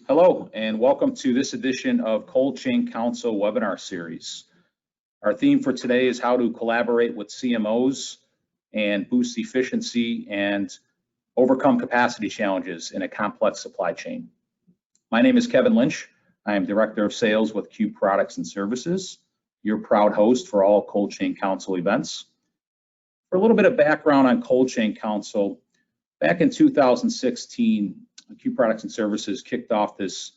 Hello, and welcome to this edition of Cold Chain Council webinar series. Our theme for today is how to collaborate with CMOs and boost efficiency and overcome capacity challenges in a complex supply chain. My name is Kevin Lynch. I am Director of Sales with OProducts and Services, your proud host for all Cold Chain Council events. For a little bit of background on Cold Chain Council, back in 2016, OProducts and Services kicked off this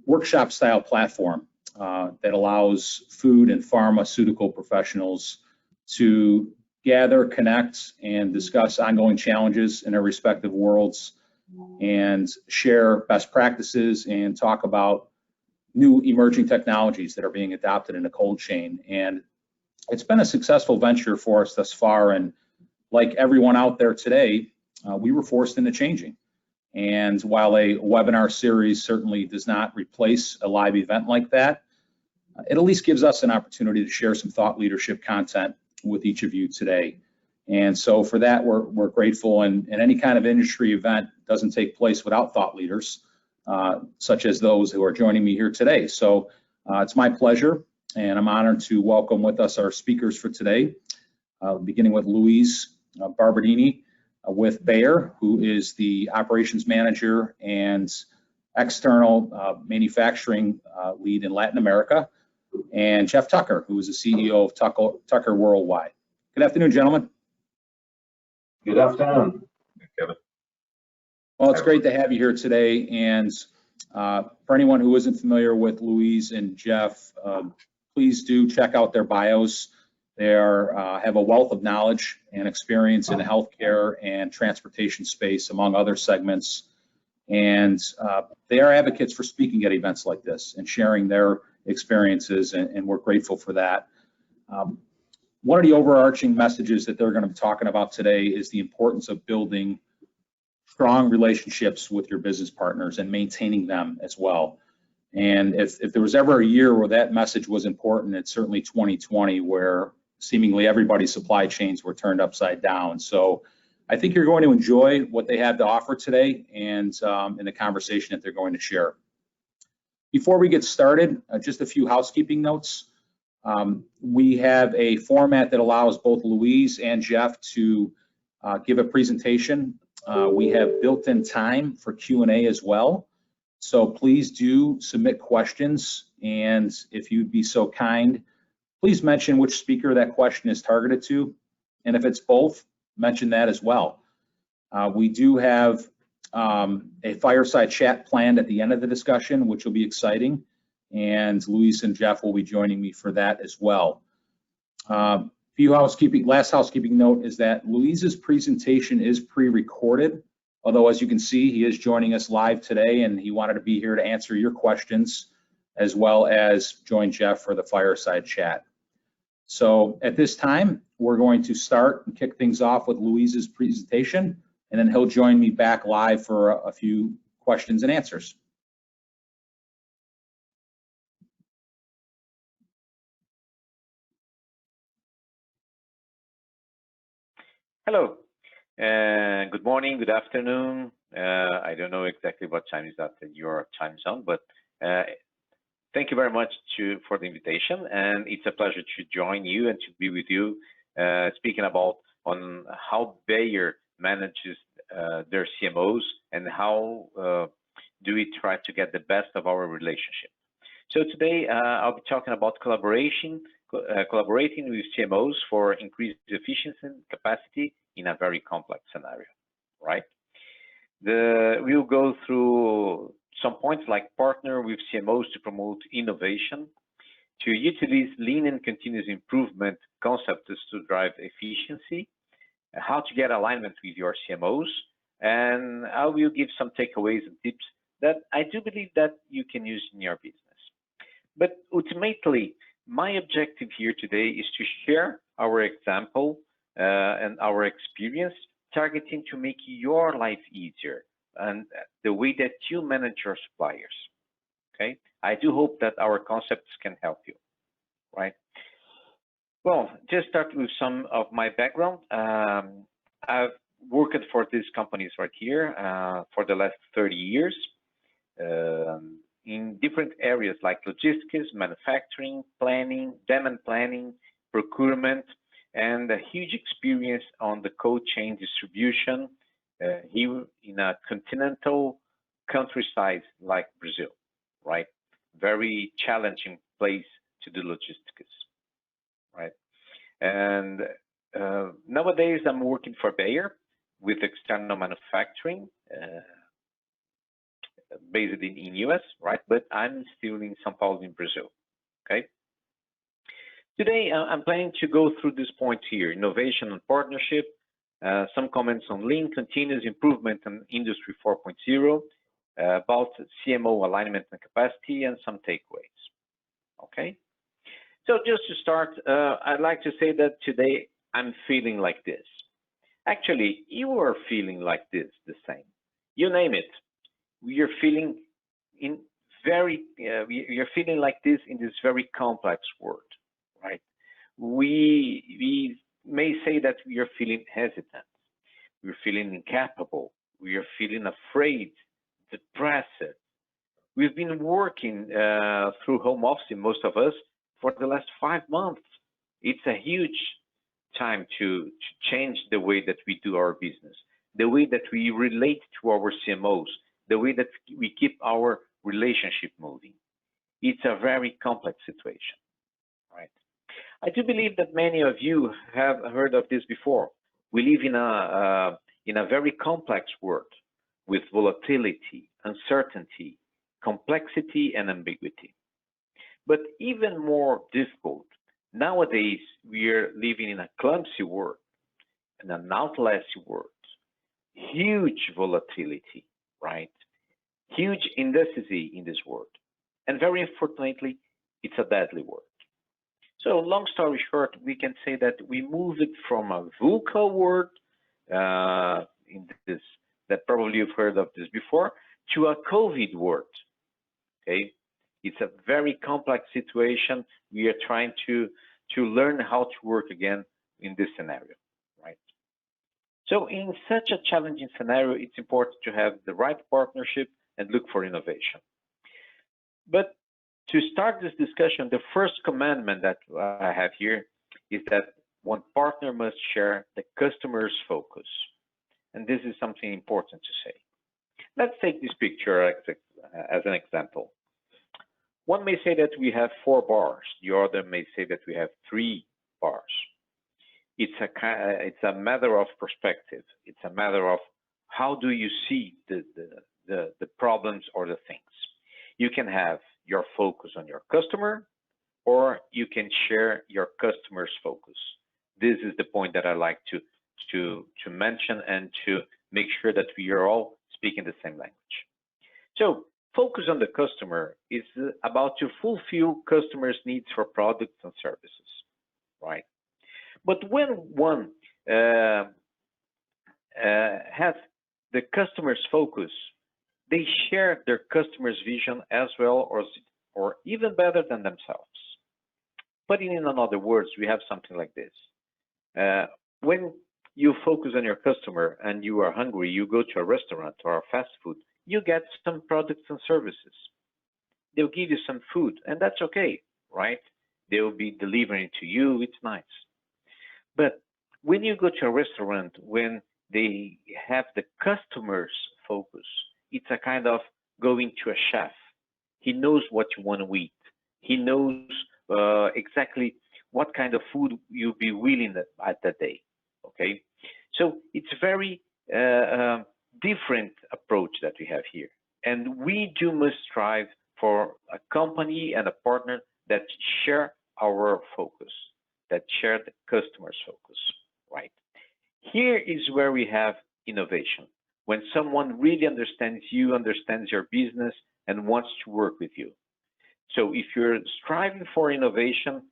workshop style platform that allows food and pharmaceutical professionals to gather, connect, and discuss ongoing challenges in their respective worlds and share best practices and talk about new emerging technologies that are being adopted in the cold chain. And it's been a successful venture for us thus far. And like everyone out there today, we were forced into changing. And while a webinar series certainly does not replace a live event like that, it at least gives us an opportunity to share some thought leadership content with each of you today. And so for that, we're grateful, and any kind of industry event doesn't take place without thought leaders, such as those who are joining me here today. So it's my pleasure, and I'm honored to welcome with us our speakers for today, beginning with Luiz Barberini, with Bayer, who is the operations manager and external manufacturing lead in Latin America, and Jeff Tucker, who is the CEO of Tucker Worldwide. Good afternoon, gentlemen. Good afternoon, Kevin. Well, it's great to have you here today. And for anyone who isn't familiar with Luiz and Jeff, please do check out their bios. They have a wealth of knowledge and experience in the healthcare and transportation space, among other segments. And they are advocates for speaking at events like this and sharing their experiences, and we're grateful for that. One of the overarching messages that they're going to be talking about today is the importance of building strong relationships with your business partners and maintaining them as well. And if there was ever a year where that message was important, it's certainly 2020, where seemingly everybody's supply chains were turned upside down. So I think you're going to enjoy what they have to offer today and in the conversation that they're going to share. Before we get started, just a few housekeeping notes. We have a format that allows both Luiz and Jeff to give a presentation. We have built-in time for Q&A as well. So please do submit questions, and if you'd be so kind, please mention which speaker that question is targeted to, and if it's both, mention that as well. We do have a fireside chat planned at the end of the discussion, which will be exciting, and Luiz and Jeff will be joining me for that as well. Last housekeeping note is that Luiz's presentation is pre-recorded, although as you can see, he is joining us live today, and he wanted to be here to answer your questions as well as join Jeff for the fireside chat. So at this time, we're going to start and kick things off with Luiz's presentation, and then he'll join me back live for a few questions and answers. Hello, good morning, good afternoon. I don't know exactly what time is that in your time zone, but thank you very much for the invitation, and it's a pleasure to join you and to be with you, speaking about on how Bayer manages their CMOs and how do we try to get the best of our relationship. So today I'll be talking about collaborating with CMOs for increased efficiency and capacity in a very complex scenario, right? We'll go through some points like partner with CMOs to promote innovation, to utilize lean and continuous improvement concepts to drive efficiency, how to get alignment with your CMOs, and I will give some takeaways and tips that I do believe that you can use in your business. But ultimately, my objective here today is to share our example and our experience targeting to make your life easier and the way that you manage your suppliers, okay? I do hope that our concepts can help you, right? Well, just start with some of my background. I've worked for these companies right here for the last 30 years. in different areas like logistics, manufacturing, planning, demand planning, procurement, and a huge experience on the cold chain distribution here in a continental countryside like Brazil, right? Very challenging place to do logistics, right? And nowadays I'm working for Bayer with external manufacturing based in US, right? But I'm still in São Paulo in Brazil, okay? Today, I'm planning to go through this point here, innovation and partnership, some comments on lean, continuous improvement and industry 4.0, about CMO alignment and capacity, and some takeaways, okay? So just to start, I'd like to say that today I'm feeling like this. Actually, you are feeling like this, the same. You name it. We are feeling you're feeling like this in this very complex world, right? We may say that we are feeling hesitant, we're feeling incapable, we are feeling afraid, depressed. We've been working through home office, most of us, for the last 5 months. It's a huge time to change the way that we do our business, the way that we relate to our CMOs, the way that we keep our relationship moving. It's a very complex situation, right? I do believe that many of you have heard of this before. We live in a very complex world with volatility, uncertainty, complexity, and ambiguity. But even more difficult, nowadays we are living in a clumsy world, in an outlasting world, huge volatility, right? Huge indecisiveness in this world. And very unfortunately, it's a deadly world. So long story short, we can say that we moved from a VUCA world, in this, that probably you've heard of this before, to a COVID world, okay? It's a very complex situation. We are trying to learn how to work again in this scenario, right? So in such a challenging scenario, it's important to have the right partnership and look for innovation. But to start this discussion, the first commandment that I have here is that one partner must share the customer's focus. And this is something important to say. Let's take this picture as an example. One may say that we have 4 bars. The other may say that we have 3 bars. It's a matter of perspective. It's a matter of how do you see the problems or the things. You can have your focus on your customer, or you can share your customer's focus. This is the point that I like to mention and to make sure that we are all speaking the same language. So focus on the customer is about to fulfill customers' needs for products and services, right? But when one has the customer's focus, they share their customer's vision as well or even better than themselves. Putting in other words, we have something like this. When you focus on your customer and you are hungry, you go to a restaurant or a fast food, you get some products and services. They'll give you some food, and that's okay, right? They'll be delivering to you, it's nice. But when you go to a restaurant, when they have the customer's focus, it's a kind of going to a chef. He knows what you want to eat. He knows exactly what kind of food you'll be willing at that day, okay? So it's very different approach that we have here. And we must strive for a company and a partner that share our focus, that share the customer's focus, right? Here is where we have innovation. When someone really understands you, understands your business, and wants to work with you. So if you're striving for innovation,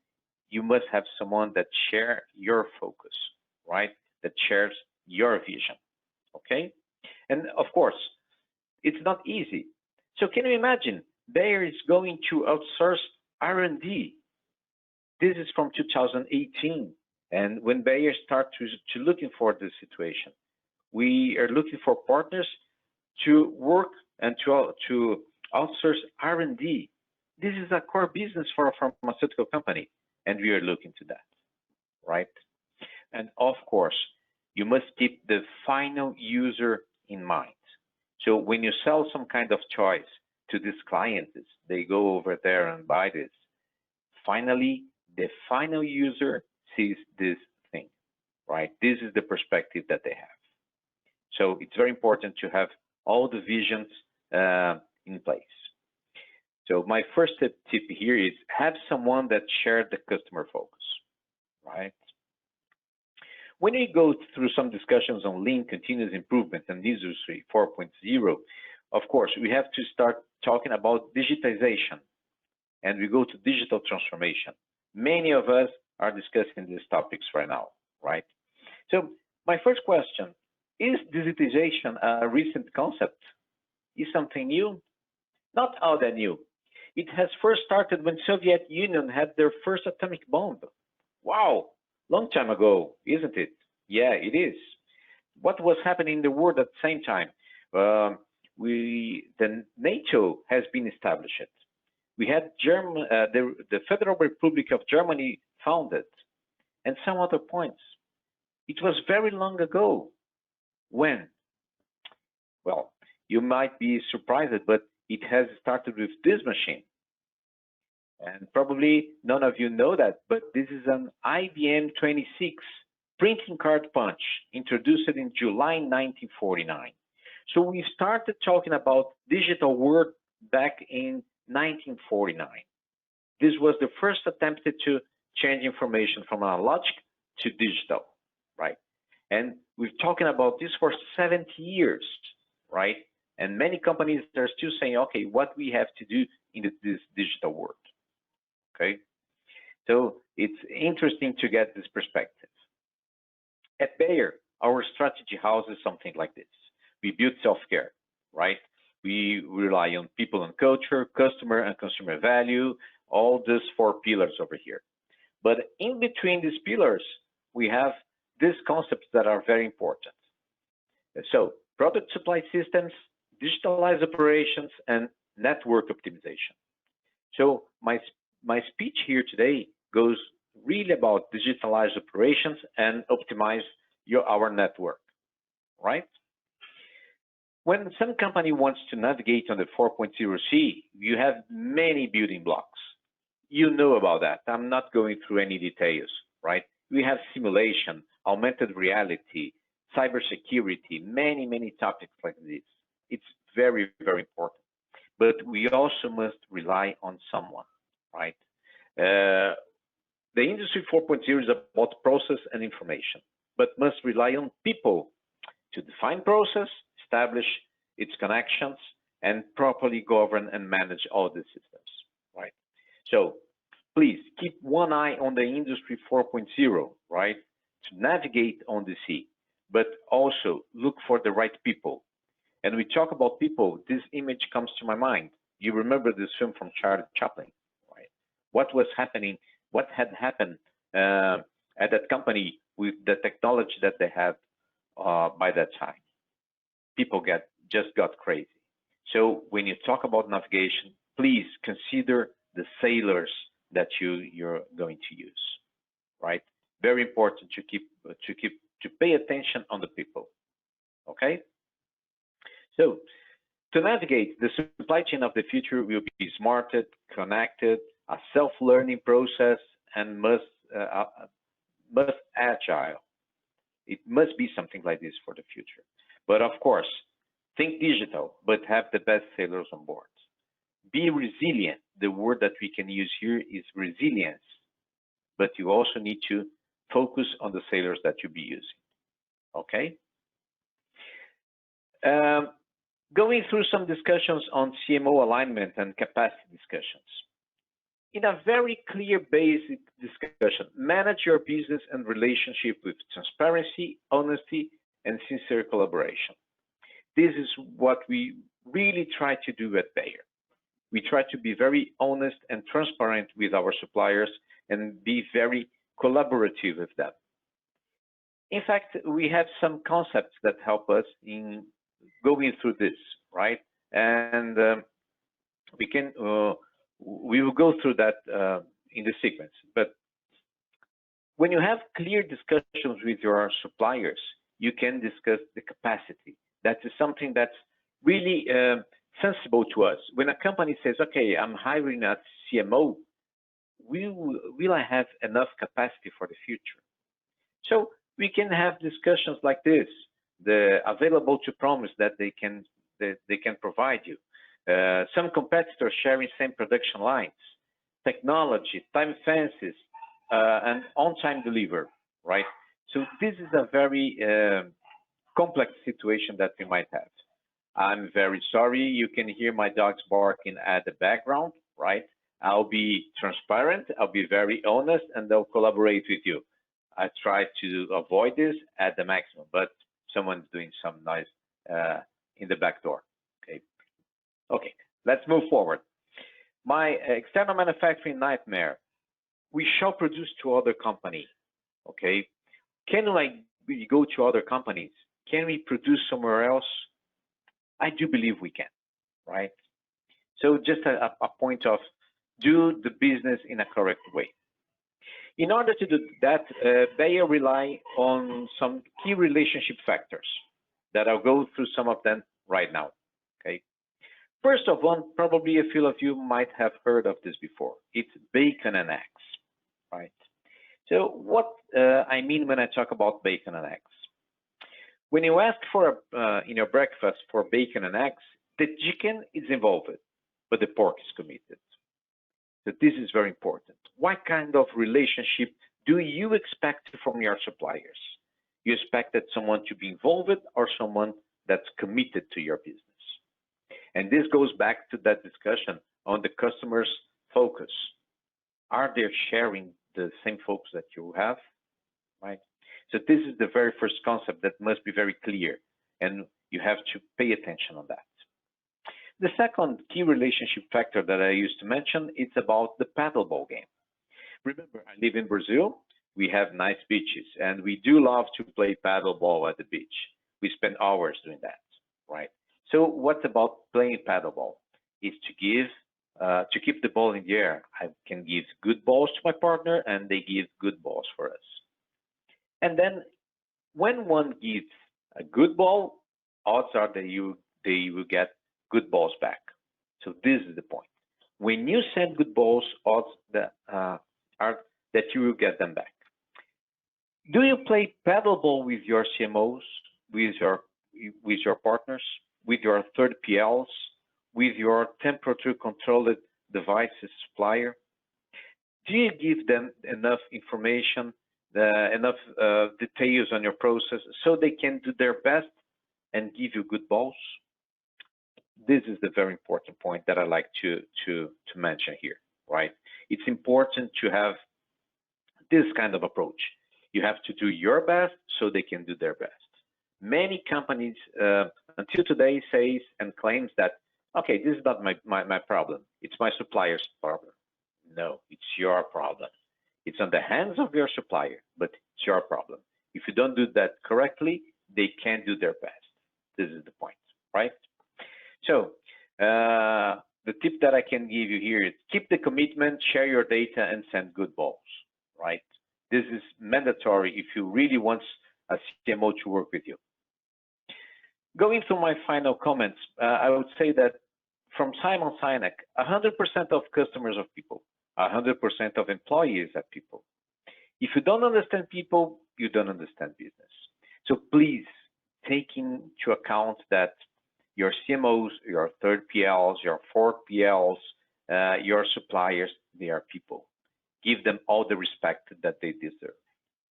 you must have someone that shares your focus, right? That shares your vision, okay? And of course, it's not easy. So can you imagine, Bayer is going to outsource R&D. This is from 2018. And when Bayer started to looking for this situation, we are looking for partners to work and to outsource R&D. This is a core business for a pharmaceutical company, and we are looking to that, right? And of course, you must keep the final user in mind. So when you sell some kind of choice to these clients, they go over there and buy this. Finally, the final user sees this thing, right? This is the perspective that they have. So it's very important to have all the visions in place. So my first tip here is have someone that shares the customer focus, right? When we go through some discussions on lean continuous improvement and industry 4.0, of course, we have to start talking about digitization, and we go to digital transformation. Many of us are discussing these topics right now, right? So my first question, is digitization a recent concept? Is something new? Not all that new. It has first started when Soviet Union had their first atomic bomb. Wow, long time ago, isn't it? Yeah, it is. What was happening in the world at the same time? The NATO has been established. We had the Federal Republic of Germany founded, and some other points. It was very long ago. When? Well, you might be surprised, but it has started with this machine. And probably none of you know that, but this is an IBM 26 printing card punch introduced in July 1949. So we started talking about digital world back in 1949. This was the first attempt to change information from analog to digital, right? And we're talking about this for 70 years, right? And many companies are still saying, okay, what we have to do in this digital world, okay? So it's interesting to get this perspective. At Bayer, our strategy houses something like this. We build self-care, right? We rely on people and culture, customer and consumer value, all these 4 pillars over here. But in between these pillars, we have these concepts that are very important. So product supply systems, digitalized operations, and network optimization. So my speech here today goes really about digitalized operations and optimize our network, right? When some company wants to navigate on the 4.0C, you have many building blocks. You know about that. I'm not going through any details, right? We have simulation, augmented reality, cybersecurity, many topics like this. It's very, very important. But we also must rely on someone, right? The industry 4.0 is about process and information, but must rely on people to define process, establish its connections, and properly govern and manage all the systems, right? So please keep one eye on the industry 4.0, right? To navigate on the sea, but also look for the right people. And we talk about people, this image comes to my mind. You remember this film from Charlie Chaplin, right? What was happening, what had happened at that company with the technology that they had by that time? People just got crazy. So when you talk about navigation, please consider the sailors that you're going to use, right? Very important to pay attention on the people, okay? So to navigate, the supply chain of the future will be smarter, connected, a self-learning process, and must agile. It must be something like this for the future. But of course, think digital, but have the best sailors on board. Be resilient. The word that we can use here is resilience, but you also need to focus on the sailors that you'll be using, okay? Going through some discussions on CMO alignment and capacity discussions. In a very clear basic discussion, manage your business and relationship with transparency, honesty, and sincere collaboration. This is what we really try to do at Bayer. We try to be very honest and transparent with our suppliers and be very collaborative with them. In fact, we have some concepts that help us in going through this, right? And we will go through that in the sequence. But when you have clear discussions with your suppliers, you can discuss the capacity. That is something that's really sensible to us. When a company says, okay, I'm hiring a CMO, will I have enough capacity for the future? So we can have discussions like this, the available to promise that they can provide you. Some competitors sharing same production lines, technology, time fences, and on-time delivery, right? So this is a very complex situation that we might have. I'm very sorry, you can hear my dogs barking at the background, right? I'll be transparent, I'll be very honest, and I'll collaborate with you. I try to avoid this at the maximum, but someone's doing some noise in the back door. Okay, let's move forward. My external manufacturing nightmare. We shall produce to other companies. Okay, can we go to other companies? Can we produce somewhere else? I do believe we can, right? So just a point of do the business in a correct way. In order to do that, Bayer rely on some key relationship factors that I'll go through some of them right now, okay? First of all, probably a few of you might have heard of this before. It's bacon and eggs, right? So what I mean when I talk about bacon and eggs. When you ask for in your breakfast for bacon and eggs, the chicken is involved, but the pork is committed. So this is very important. What kind of relationship do you expect from your suppliers? You expect that someone to be involved or someone that's committed to your business? And this goes back to that discussion on the customer's focus. Are they sharing the same focus that you have, right? So this is the very first concept that must be very clear, and you have to pay attention on that. The second key relationship factor that I used to mention, it's about the paddleball game. Remember, I live in Brazil. We have nice beaches, and we do love to play paddleball at the beach. We spend hours doing that, right? So what's about playing paddleball? Is to keep the ball in the air. I can give good balls to my partner, and they give good balls for us. And then when one gives a good ball, odds are that they will get good balls back. So this is the point. When you send good balls, odds that are that you will get them back. Do you play paddleball with your CMOs, with your partners, with your third PLs, with your temperature-controlled devices supplier? Do you give them enough information, enough details on your process so they can do their best and give you good balls? This is the very important point that I like to mention here, right? It's important to have this kind of approach. You have to do your best so they can do their best. Many companies until today says and claims that, okay, this is not my problem. It's my supplier's problem. No, it's your problem. It's on the hands of your supplier, but it's your problem. If you don't do that correctly, they can't do their best. This is the point, right? So the tip that I can give you here is keep the commitment, share your data, and send good balls, right? This is mandatory if you really want a CMO to work with you. Going through my final comments, I would say that from Simon Sinek, 100% of customers are people, 100% of employees are people. If you don't understand people, you don't understand business. So please take into account that your CMOs, your third PLs, your fourth PLs, your suppliers, they are people. Give them all the respect that they deserve,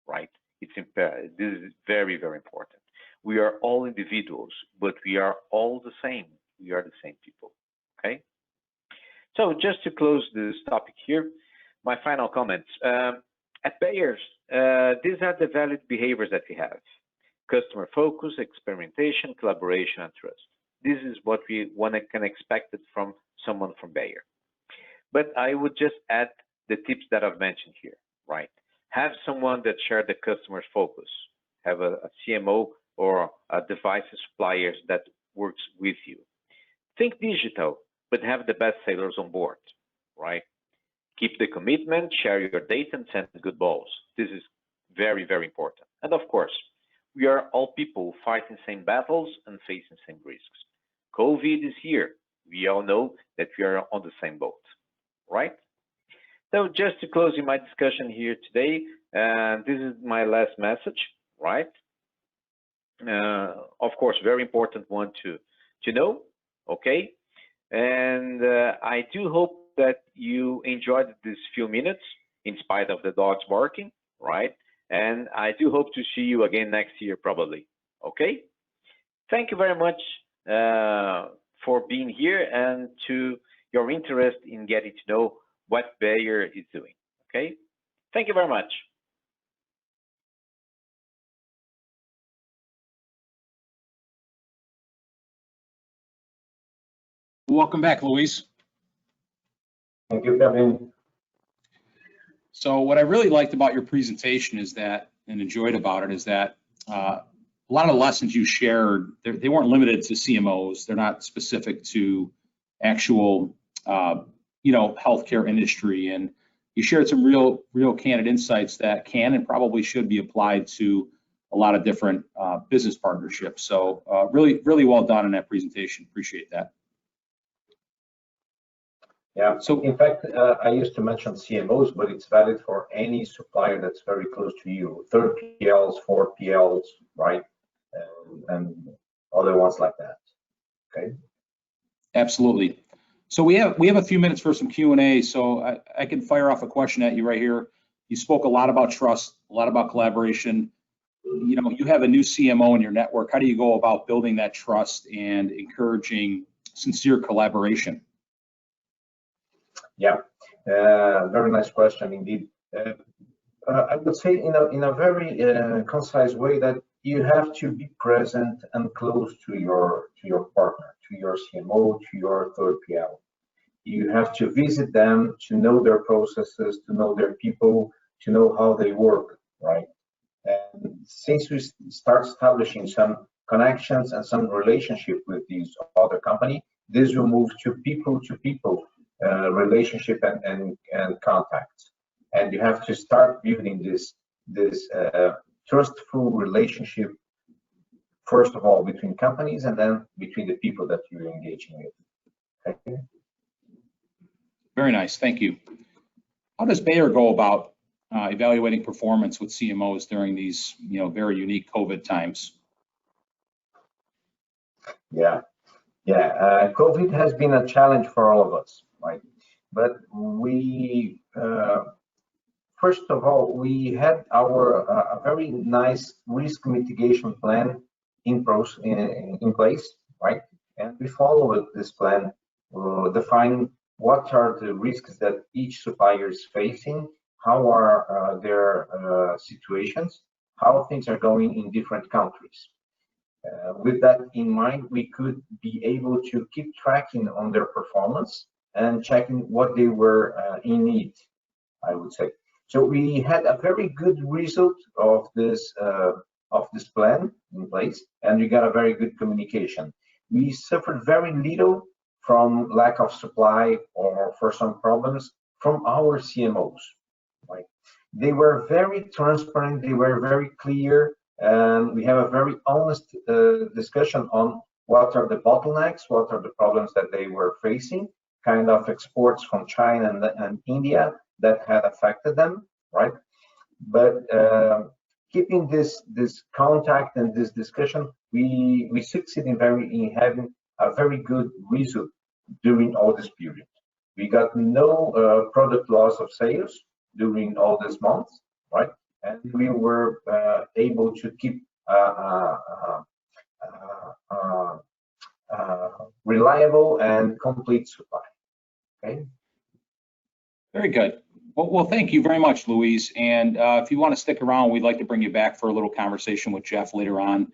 right? It's imperative. This is very, very important. We are all individuals, but we are all the same. We are the same people, okay? So just to close this topic here, my final comments. At Bayer, these are the valid behaviors that we have. Customer focus, experimentation, collaboration, and trust. This is what we can expect from someone from Bayer. But I would just add the tips that I've mentioned here, right? Have someone that share the customer's focus. Have a CMO or a device supplier that works with you. Think digital. but have the best sailors on board, right? Keep the commitment, share your data, and send good balls. This is very, very important. And of course, we are all people fighting same battles and facing same risks. COVID is here. We all know that we are on the same boat, right? So just to close my discussion here today, this is my last message, right? Of course, very important one to know, okay? And I do hope that you enjoyed these few minutes in spite of the dogs barking, right? And I do hope to see you again next year, probably, okay? Thank you very much for being here and to your interest in getting to know what Bayer is doing, okay? Thank you very much. Welcome back, Luiz. Thank you, Kevin. So what I really liked about your presentation is that, and enjoyed about it, is that a lot of the lessons you shared, they weren't limited to CMOs. They're not specific to actual, healthcare industry. And you shared some real candid insights that can and probably should be applied to a lot of different business partnerships. So really, really well done in that presentation. Appreciate that. Yeah, so in fact, I used to mention CMOs, but it's valid for any supplier that's very close to you. 3PLs, 4PLs, right? And other ones like that, okay? Absolutely. So we have a few minutes for some Q&A, so I can fire off a question at you right here. You spoke a lot about trust, a lot about collaboration. You have a new CMO in your network. How do you go about building that trust and encouraging sincere collaboration? Yeah, very nice question indeed. I would say in a very concise way that you have to be present and close to your partner, to your CMO, to your 3PL. You have to visit them to know their processes, to know their people, to know how they work, right? And since we start establishing some connections and some relationship with these other company, this will move to people relationship and contacts. And you have to start building this trustful relationship, first of all between companies and then between the people that you're engaging with. Okay. Very nice, thank you. How does Bayer go about evaluating performance with CMOs during these very unique COVID times? Yeah, COVID has been a challenge for all of us, right? But we first of all, we had our a very nice risk mitigation plan in place, right? And we followed this plan, defining what are the risks that each supplier is facing, how are their situations, how things are going in different countries. With that in mind, we could be able to keep tracking on their performance and checking what they were in need, I would say. So we had a very good result of this plan in place, and we got a very good communication. We suffered very little from lack of supply or for some problems from our CMOs. Right? They were very transparent. They were very clear. And we have a very honest discussion on what are the bottlenecks, what are the problems that they were facing, kind of exports from China and India that had affected them, right? But keeping this contact and this discussion, we succeed in having a very good result during all this period. We got no product loss of sales during all these months, right? And we were able to keep reliable and complete supply. Okay. Very good. Well, thank you very much, Luiz. And if you want to stick around, we'd like to bring you back for a little conversation with Jeff later on.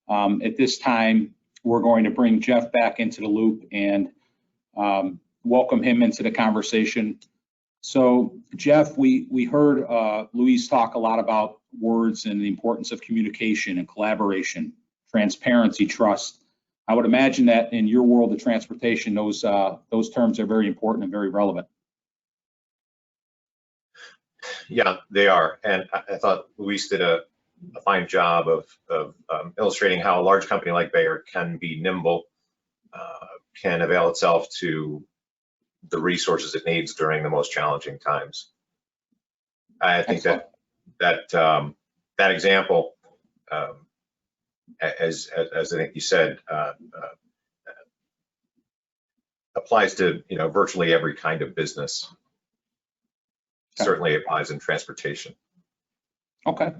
At this time, we're going to bring Jeff back into the loop and welcome him into the conversation. So, Jeff, we heard Luiz talk a lot about words and the importance of communication and collaboration, transparency, trust. I would imagine that in your world of transportation, those terms are very important and very relevant. Yeah, they are. And I thought Luis did a fine job of illustrating how a large company like Bayer can be nimble, can avail itself to the resources it needs during the most challenging times. I think that example, as I think you said, applies to virtually every kind of business. Certainly applies in transportation. Okay. All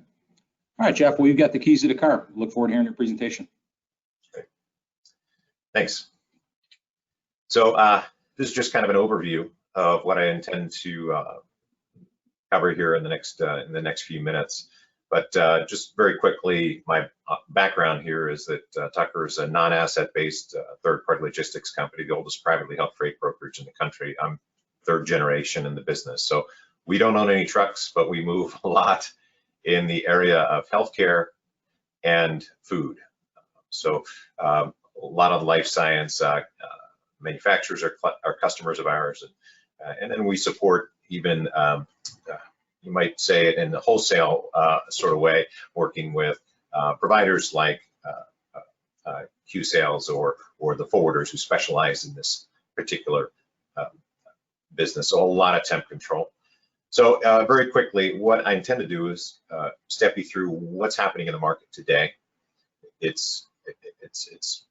right, Jeff. Well, you've got the keys to the car. Look forward to hearing your presentation. Okay. Thanks. So this is just kind of an overview of what I intend to cover here in the next few minutes. But just very quickly, my background here is that Tucker is a non-asset-based third-party logistics company, the oldest privately held freight brokerage in the country. I'm third generation in the business. So we don't own any trucks, but we move a lot in the area of healthcare and food. So a lot of life science manufacturers are customers of ours, and then we support even you might say it in the wholesale sort of way, working with providers like Q-Sales or the forwarders who specialize in this particular business. So a lot of temp control. So very quickly, what I intend to do is step you through what's happening in the market today. It's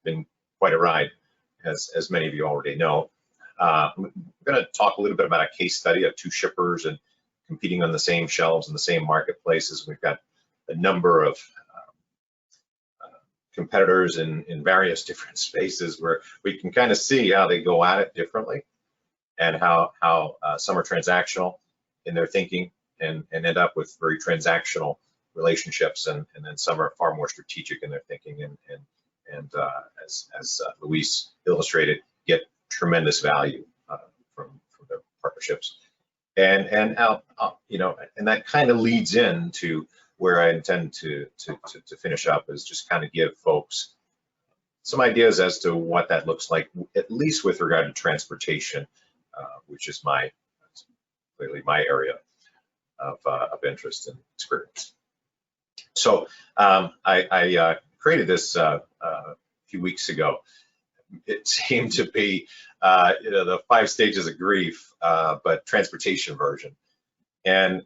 been quite a ride, as many of you already know. I'm going to talk a little bit about a case study of two shippers and competing on the same shelves in the same marketplaces. We've got a number of competitors in various different spaces where we can kind of see how they go at it differently, and how some are transactional in their thinking and end up with very transactional relationships, and then some are far more strategic in their thinking, and as Luis illustrated, get tremendous value from their partnerships. And that kind of leads into where I intend to finish up, is just kind of give folks some ideas as to what that looks like, at least with regard to transportation, which is clearly my area of interest and experience. So I created this a few weeks ago. It seemed to be the 5 stages of grief, but transportation version. And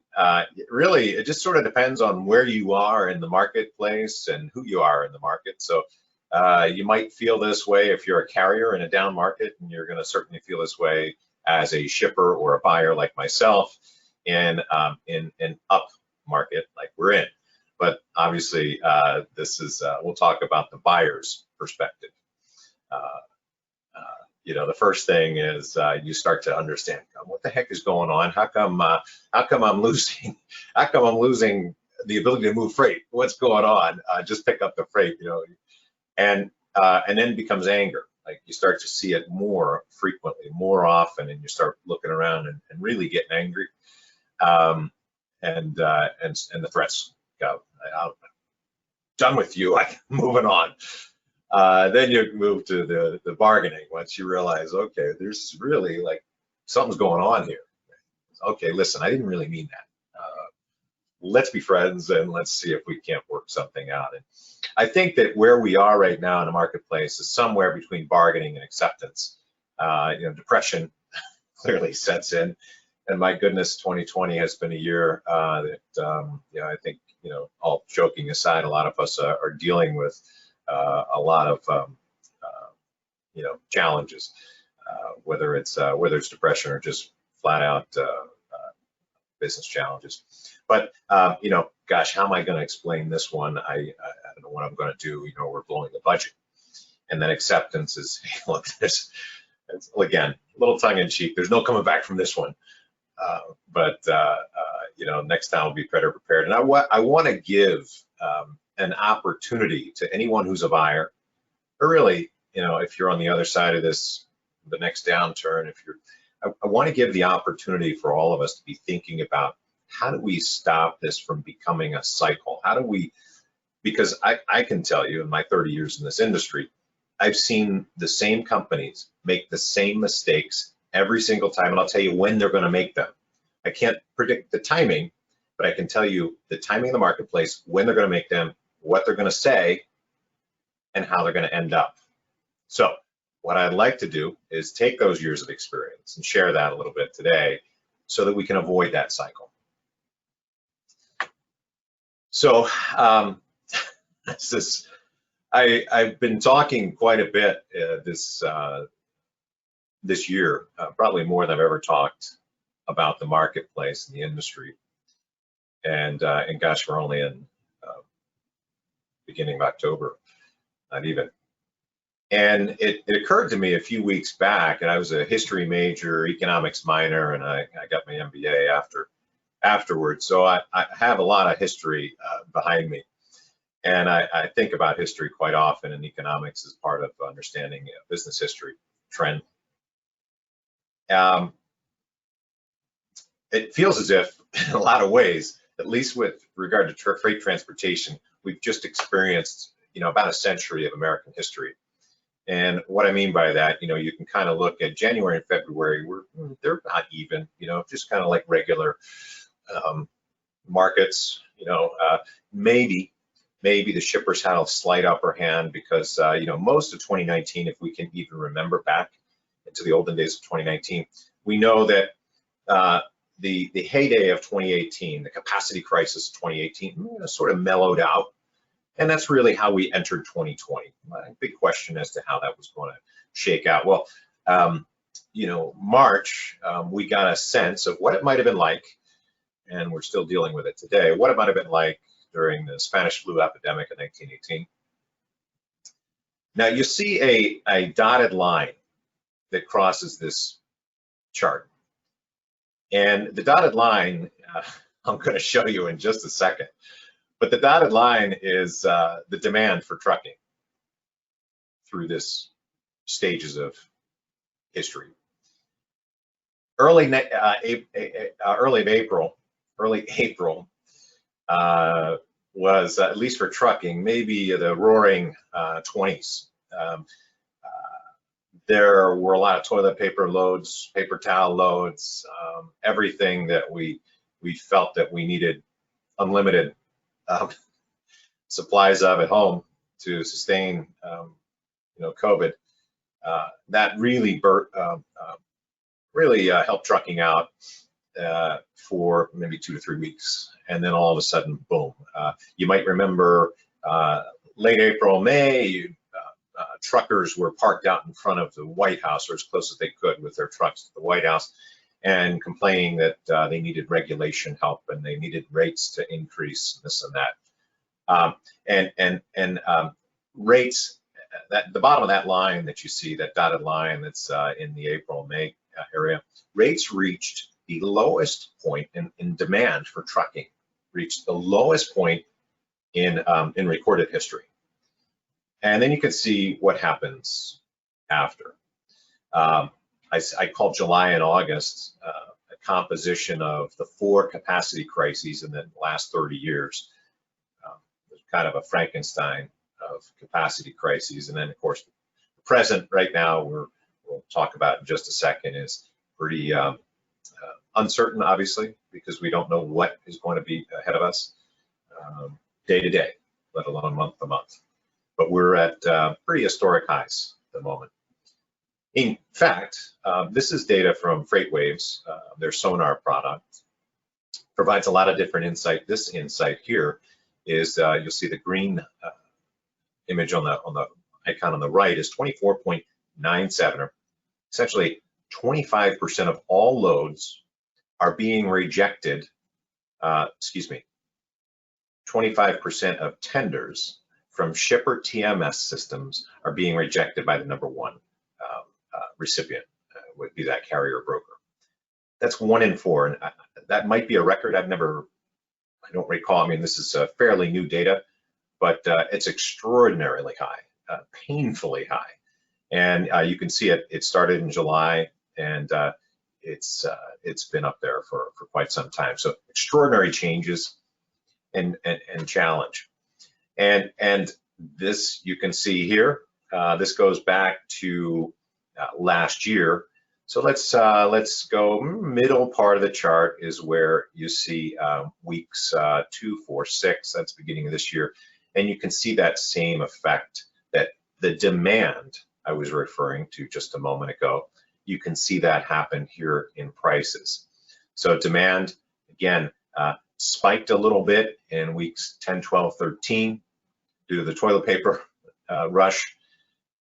really, it just sort of depends on where you are in the marketplace and who you are in the market. So you might feel this way if you're a carrier in a down market, and you're going to certainly feel this way as a shipper or a buyer like myself in an up market like we're in. But obviously, we'll talk about the buyer's perspective. The first thing is you start to understand what the heck is going on. How come I'm losing the ability to move freight? What's going on? Just pick up the freight, and then becomes anger. Like, you start to see it more frequently, more often, and you start looking around and really getting angry. And the threats go, I'm done with you, I'm moving on. Then you move to the bargaining once you realize, okay, there's really something's going on here. Okay, listen, I didn't really mean that. Let's be friends and let's see if we can't work something out. And I think that where we are right now in the marketplace is somewhere between bargaining and acceptance. Depression clearly sets in. And my goodness, 2020 has been a year that I think, all joking aside, a lot of us are dealing with a lot of challenges, whether it's depression or just flat out business challenges. But gosh, how am I going to explain this one? I don't know what I'm going to do. We're blowing the budget, and then acceptance is, look, it's again a little tongue in cheek. There's no coming back from this one. But next time I'll be better prepared. And I want to give an opportunity to anyone who's a buyer, or really, if you're on the other side of this, the next downturn, I want to give the opportunity for all of us to be thinking about, how do we stop this from becoming a cycle? How do we, because I can tell you in my 30 years in this industry, I've seen the same companies make the same mistakes every single time, and I'll tell you when they're going to make them. I can't predict the timing, but I can tell you the timing of the marketplace, when they're going to make them, what they're going to say, and how they're going to end up. So what I'd like to do is take those years of experience and share that a little bit today so that we can avoid that cycle. So I've been talking quite a bit this year, probably more than I've ever talked about the marketplace and the industry. And gosh, we're only in beginning of October, not even. And it occurred to me a few weeks back, and I was a history major, economics minor, and I got my MBA afterwards. So I have a lot of history behind me. And I think about history quite often, and economics is part of understanding business history trend. It feels as if, in a lot of ways, at least with regard to freight transportation, we've just experienced, about a century of American history. And what I mean by that, you can kind of look at January and February, they're not even, just kind of like regular markets. Maybe the shippers had a slight upper hand because, most of 2019, if we can even remember back into the olden days of 2019, we know that the heyday of 2018, the capacity crisis of 2018, sort of mellowed out. And that's really how we entered 2020. Big question as to how that was going to shake out. Well, March, we got a sense of what it might have been like, and we're still dealing with it today, what it might have been like during the Spanish flu epidemic in 1918. Now you see a dotted line that crosses this chart. And the dotted line, I'm going to show you in just a second, but the dotted line is the demand for trucking through this stages of history. Early April was, at least for trucking, maybe the roaring 20s. There were a lot of toilet paper loads, paper towel loads, everything that we felt that we needed unlimited supplies of at home to sustain, COVID. That really helped trucking out for maybe 2 to 3 weeks, and then all of a sudden, boom. You might remember late April, May, truckers were parked out in front of the White House, or as close as they could with their trucks to the White House, and complaining that they needed regulation help and they needed rates to increase, this and that. Rates, the bottom of that line that you see, that dotted line that's in the April-May area, rates reached the lowest point in demand for trucking, reached the lowest point in recorded history. And then you can see what happens after. I call July and August a composition of the 4 capacity crises in the last 30 years. There's kind of a Frankenstein of capacity crises. And then, of course, the present right now, we'll talk about in just a second, is pretty uncertain, obviously, because we don't know what is going to be ahead of us day to day, let alone month to month. But we're at pretty historic highs at the moment. In fact, this is data from FreightWaves, their sonar product. Provides a lot of different insight. This insight here is, you'll see the green image on the icon on the right is 24.97, or essentially 25% of all loads are being rejected, 25% of tenders from shipper TMS systems are being rejected by the number one recipient, would be that carrier or broker. That's 1 in 4, and that might be a record. I don't recall. I mean, this is fairly new data, but it's extraordinarily high, painfully high. And you can see it started in July, and it's been up there for quite some time. So extraordinary changes and challenge. And this you can see here, This goes back to last year. So let's go middle part of the chart is where you see weeks 2, 4, 6. That's beginning of this year, and you can see that same effect, that the demand I was referring to just a moment ago. You can see that happen here in prices. So demand again spiked a little bit in weeks 10, 12, 13 due to the toilet paper rush,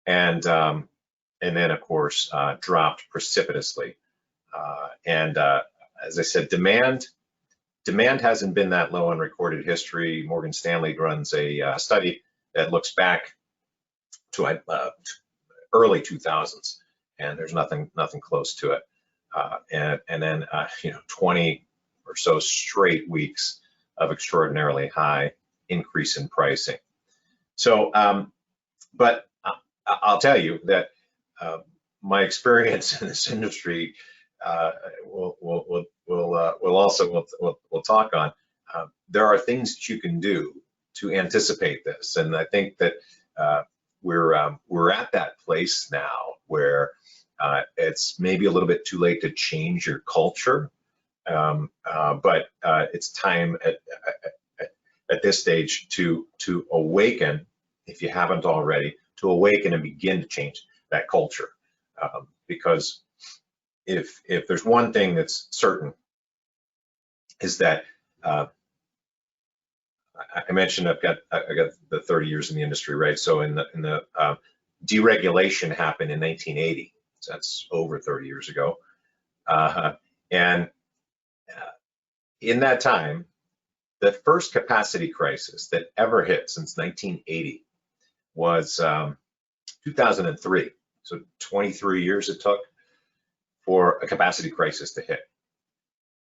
and then of course dropped precipitously. As I said, demand hasn't been that low in recorded history. Morgan Stanley runs a study that looks back to early 2000s, and there's nothing close to it. And then 20 or so straight weeks of extraordinarily high increase in pricing. So, but I'll tell you that my experience in this industry, we'll talk on. There are things that you can do to anticipate this, and I think that we're at that place now where it's maybe a little bit too late to change your culture, but it's time at this stage to awaken, if you haven't already, to awaken and begin to change that culture. Because if there's one thing that's certain, is that I mentioned I got the 30 years in the industry, right? So in the deregulation happened in 1980. So that's over 30 years ago, and in that time, the first capacity crisis that ever hit since 1980 was 2003. So 23 years it took for a capacity crisis to hit.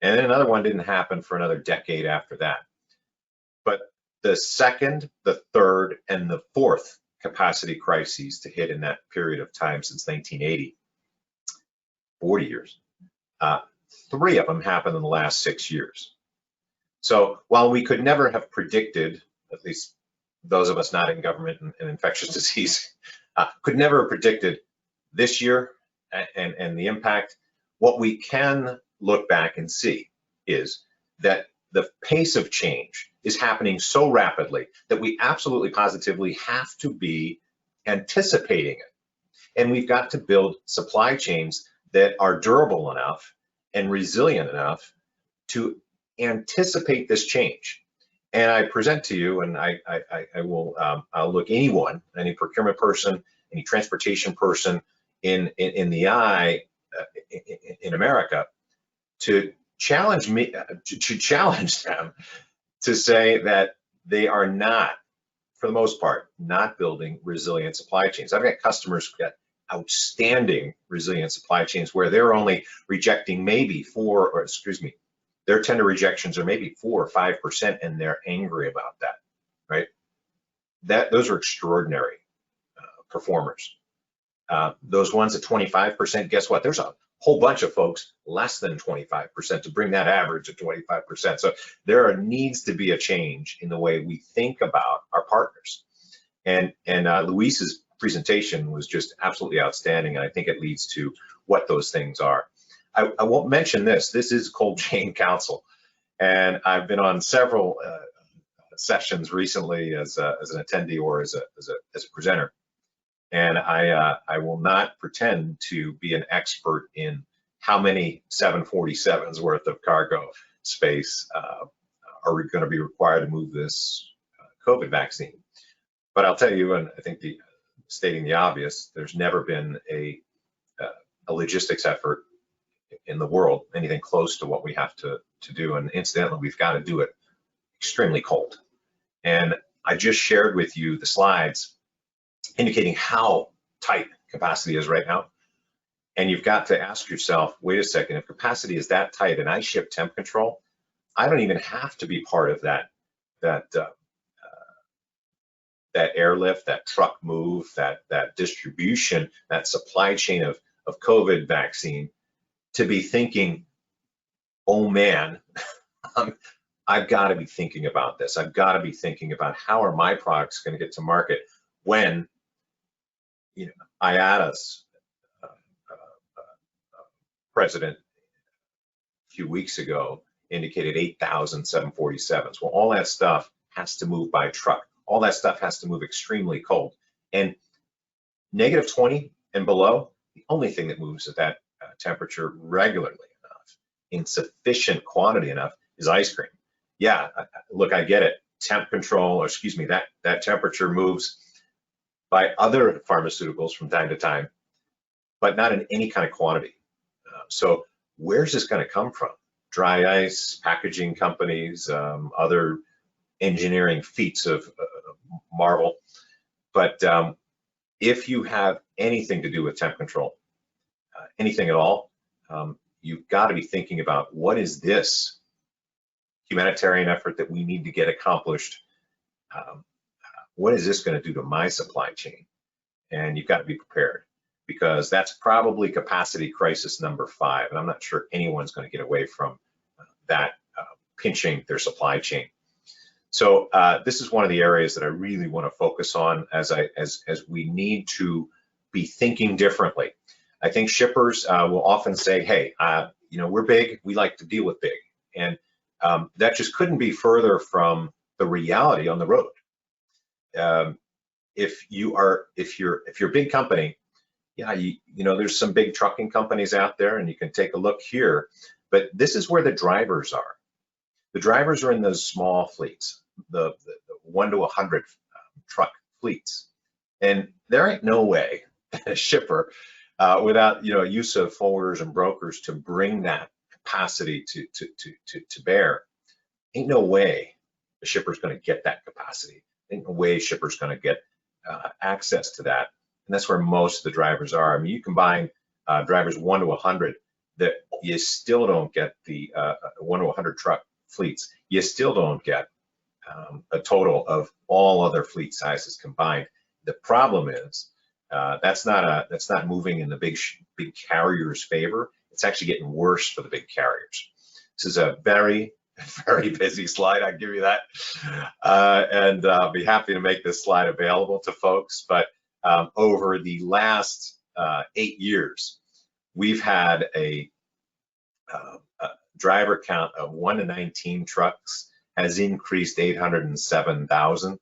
And then another one didn't happen for another decade after that. But the second, the third, and the fourth capacity crises to hit in that period of time since 1980, 40 years, 3 of them happened in the last 6 years. So while we could never have predicted, at least those of us not in government and infectious disease, could never have predicted this year and the impact, what we can look back and see is that the pace of change is happening so rapidly that we absolutely positively have to be anticipating it. And we've got to build supply chains that are durable enough and resilient enough to anticipate this change. And I present to you, and I'll look anyone, any procurement person, any transportation person in the eye in America, to challenge me, to challenge them to say that they are not, for the most part, not building resilient supply chains. I've got customers who've got outstanding resilient supply chains where they're only rejecting maybe their tender rejections are maybe 4 or 5%, and they're angry about that, right? Those are extraordinary performers. Those ones at 25%, guess what? There's a whole bunch of folks less than 25% to bring that average to 25%. So there needs to be a change in the way we think about our partners. And Luis's presentation was just absolutely outstanding, and I think it leads to what those things are. I won't mention this. This is Cold Chain Council, and I've been on several sessions recently as an attendee or as a presenter. And I will not pretend to be an expert in how many 747s worth of cargo space are we going to be required to move this COVID vaccine. But I'll tell you, and I think stating the obvious, there's never been a logistics effort in the world anything close to what we have to do. And incidentally, we've got to do it extremely cold. And I just shared with you the slides indicating how tight capacity is right now. And you've got to ask yourself, wait a second, if capacity is that tight and I ship temp control, I don't even have to be part of that airlift, that truck move, that distribution, that supply chain of COVID vaccine, to be thinking, oh man, I've got to be thinking about this. I've got to be thinking about how are my products going to get to market when IATA's president a few weeks ago indicated 8,000 747s. Well, all that stuff has to move by truck. All that stuff has to move extremely cold. And -20 and below, the only thing that moves at that temperature regularly enough, in sufficient quantity enough, is ice cream. Yeah, look, I get it. Temp control, or excuse me, that temperature moves by other pharmaceuticals from time to time, but not in any kind of quantity. So where's this going to come from? Dry ice, packaging companies, other engineering feats of marvel. But if you have anything to do with temp control, anything at all, you've got to be thinking about, what is this humanitarian effort that we need to get accomplished? What is this going to do to my supply chain? And you've got to be prepared, because that's probably capacity crisis number 5. And I'm not sure anyone's going to get away from that pinching their supply chain. So this is one of the areas that I really want to focus on as we need to be thinking differently. I think shippers will often say, hey, we're big, we like to deal with big. And that just couldn't be further from the reality on the road. If you're a big company, yeah, there's some big trucking companies out there, and you can take a look here, but this is where the drivers are. The drivers are in those small fleets, the 1 to 100 truck fleets. And there ain't no way a shipper, without use of forwarders and brokers to bring that capacity to bear, ain't no way a shipper's going to get that capacity. Ain't no way a shipper's going to get access to that. And that's where most of the drivers are. I mean, you combine drivers 1 to 100, that you still don't get the 1 to 100 truck fleets. You still don't get a total of all other fleet sizes combined. The problem is that's not moving in the big carriers' favor. It's actually getting worse for the big carriers. This is a very, very busy slide, I'll give you that. And I'll be happy to make this slide available to folks. But over the last 8 years, we've had a driver count of 1 to 19 trucks has increased 807,000.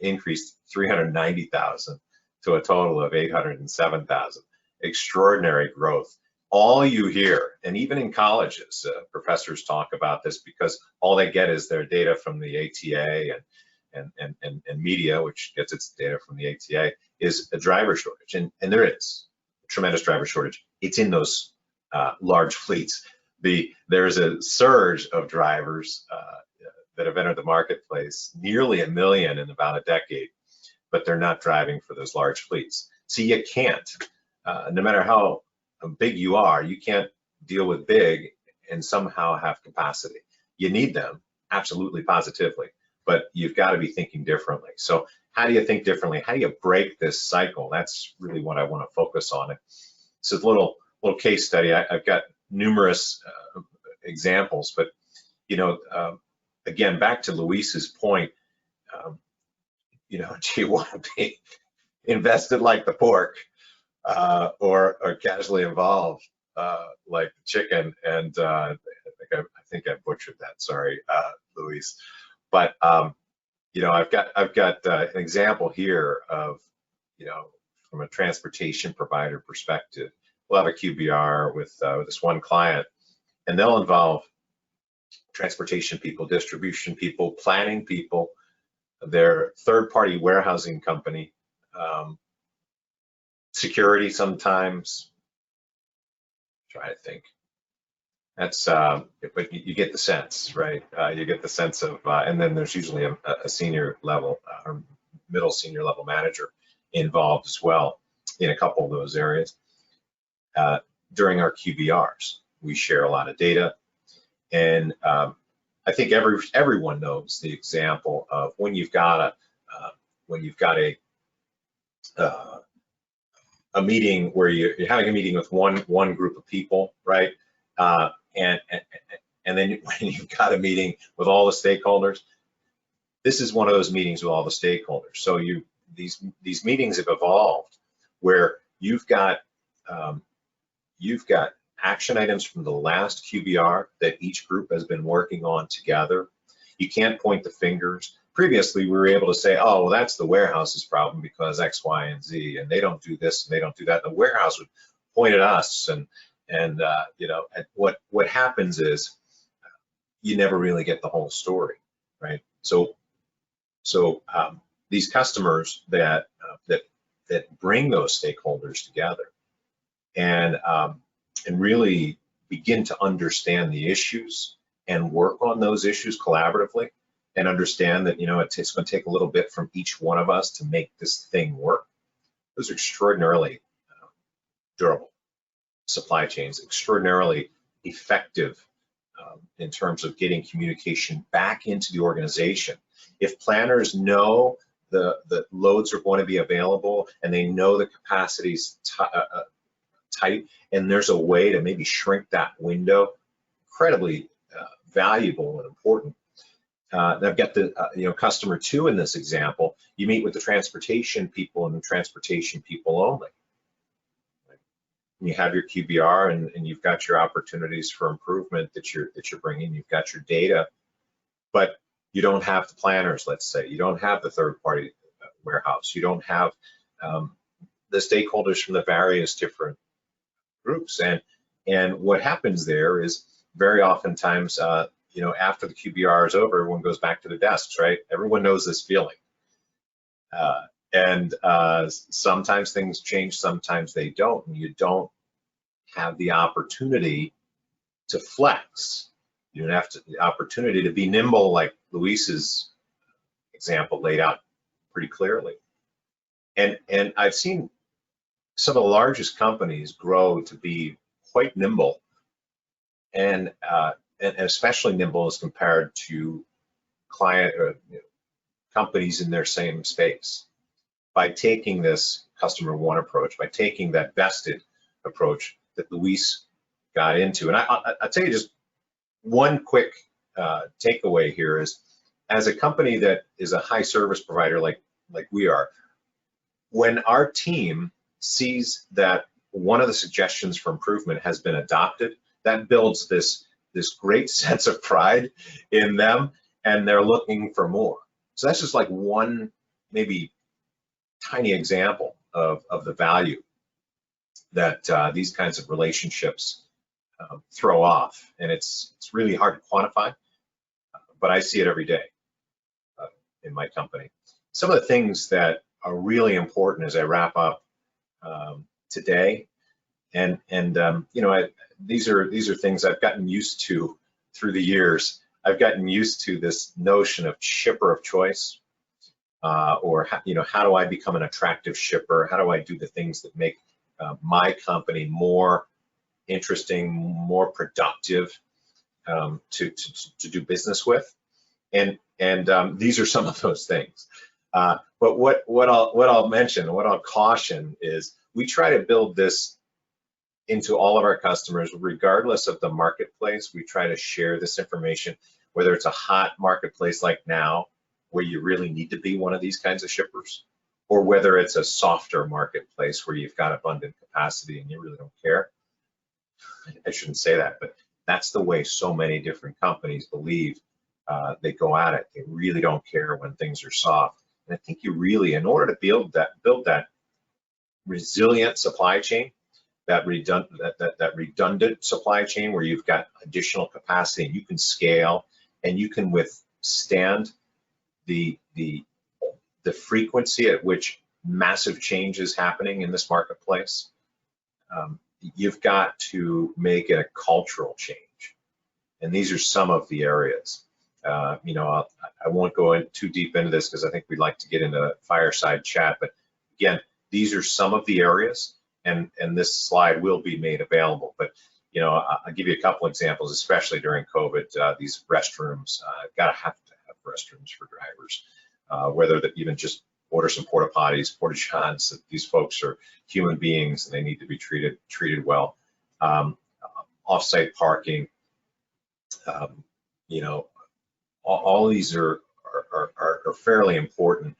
Increased 390,000 to a total of 807,000. Extraordinary growth. All you hear, and even in colleges, professors talk about this, because all they get is their data from the ATA and media, which gets its data from the ATA, is a driver shortage. And there is a tremendous driver shortage. It's in those large fleets. There's a surge of drivers that have entered the marketplace, nearly 1 million in about a decade, but they're not driving for those large fleets. So you can't, no matter how big you are, you can't deal with big and somehow have capacity. You need them, absolutely, positively, but you've got to be thinking differently. So how do you think differently? How do you break this cycle? That's really what I want to focus on. It's a little case study. I've got numerous examples, but again, back to Luis's point, do you want to be invested like the pork, or casually involved like the chicken? And I think I butchered that. Sorry, Luis. But I've got an example here of from a transportation provider perspective. We'll have a QBR with this one client, and they'll involve transportation people, distribution people, planning people, their third-party warehousing company, security sometimes. Try to think. That's, but you get the sense, right? You get the sense of, and then there's usually a senior level or middle senior level manager involved as well in a couple of those areas. During our QBRs, we share a lot of data. And I think everyone knows the example of when you've got a meeting where you're having a meeting with one group of people, right? And then when you've got a meeting with all the stakeholders, this is one of those meetings with all the stakeholders. So these meetings have evolved where you've got action items from the last QBR that each group has been working on together. You can't point the fingers. Previously, we were able to say, oh, well, that's the warehouse's problem because X, Y, and Z, and they don't do this and they don't do that. The warehouse would point at us, and you know, and what happens is you never really get the whole story, right? So these customers that bring those stakeholders together and really begin to understand the issues and work on those issues collaboratively and understand that, you know, it's going to take a little bit from each one of us to make this thing work. Those are extraordinarily durable supply chains, extraordinarily effective in terms of getting communication back into the organization. If planners know the loads are going to be available and they know the capacity's tight, and there's a way to maybe shrink that window, incredibly valuable and important. I've got the you know, customer 2 in this example. You meet with the transportation people and the transportation people only. You have your QBR and you've got your opportunities for improvement that you're bringing. You've got your data, but you don't have the planners. Let's say you don't have the third-party warehouse. You don't have the stakeholders from the various different groups. And what happens there is very oftentimes, you know, after the QBR is over, everyone goes back to their desks, right? Everyone knows this feeling. Sometimes things change, sometimes they don't, and you don't have the opportunity to flex. You don't have the opportunity to be nimble, like Luis's example laid out pretty clearly. And I've seen some of the largest companies grow to be quite nimble, and especially nimble as compared to client or companies in their same space, by taking this customer 1 approach, by taking that vested approach that Luis got into. And I'll tell you just one quick takeaway here is, as a company that is a high service provider like we are, when our team sees that one of the suggestions for improvement has been adopted, that builds this great sense of pride in them, and they're looking for more. So that's just like one maybe tiny example of the value that these kinds of relationships throw off. And it's really hard to quantify, but I see it every day in my company. Some of the things that are really important as I wrap up today, and you know, these are things I've gotten used to through the years. I've gotten used to this notion of shipper of choice, or you know, how do I become an attractive shipper? How do I do the things that make my company more interesting, more productive to do business with? And these are some of those things. But what I'll mention, what I'll caution is, we try to build this into all of our customers, regardless of the marketplace. We try to share this information, whether it's a hot marketplace like now, where you really need to be one of these kinds of shippers, or whether it's a softer marketplace where you've got abundant capacity and you really don't care. I shouldn't say that, but that's the way so many different companies believe they go at it. They really don't care when things are soft. And I think you really, in order to build that resilient supply chain, that redundant supply chain where you've got additional capacity and you can scale and you can withstand the frequency at which massive change is happening in this marketplace, you've got to make it a cultural change. And these are some of the areas. You know, I won't go in too deep into this because I think we'd like to get into fireside chat, but again, these are some of the areas, and this slide will be made available. But you know, I'll give you a couple examples, especially during COVID. These restrooms, gotta have to have restrooms for drivers, whether that even just order some porta potties, porta johns. These folks are human beings and they need to be treated well. Off-site parking, you know, all these are fairly important.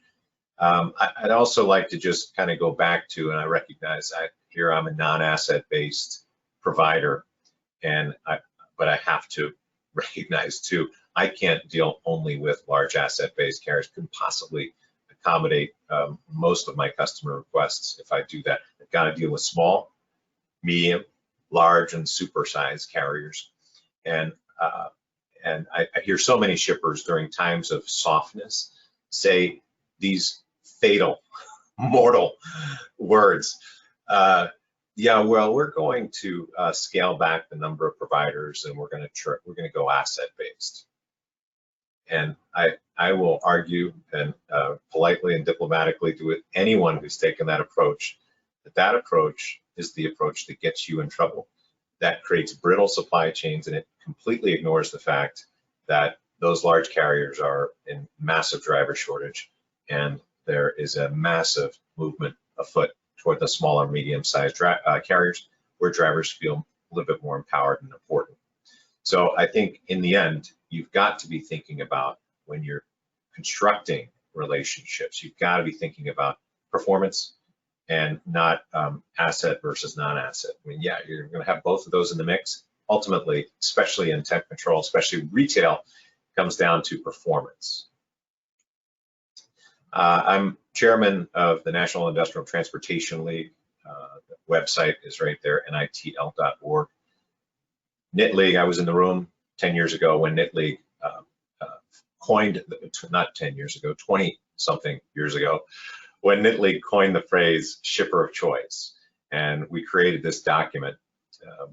I'd also like to just kind of go back to, and I recognize here I'm a non-asset-based provider, but I have to recognize too, I can't deal only with large asset-based carriers. Couldn't possibly accommodate most of my customer requests if I do that. I've got to deal with small, medium, large, and super-sized carriers. And I hear so many shippers during times of softness say these fatal, mortal words. Yeah, well, we're going to scale back the number of providers, and we're going to go asset-based. And I will argue and politely and diplomatically to anyone who's taken that approach, that approach is the approach that gets you in trouble. That creates brittle supply chains, and it completely ignores the fact that those large carriers are in massive driver shortage, and there is a massive movement afoot toward the smaller, medium-sized carriers where drivers feel a little bit more empowered and important. So I think in the end, you've got to be thinking about, when you're constructing relationships, you've got to be thinking about performance and not asset versus non-asset. I mean, yeah, you're going to have both of those in the mix. Ultimately, especially in temp control, especially retail, comes down to performance. I'm chairman of the National Industrial Transportation League. The website is right there, nitl.org. Knit League, I was in the room 10 years ago when Knit League coined, not 10 years ago, 20-something years ago, when Knit League coined the phrase shipper of choice. And we created this document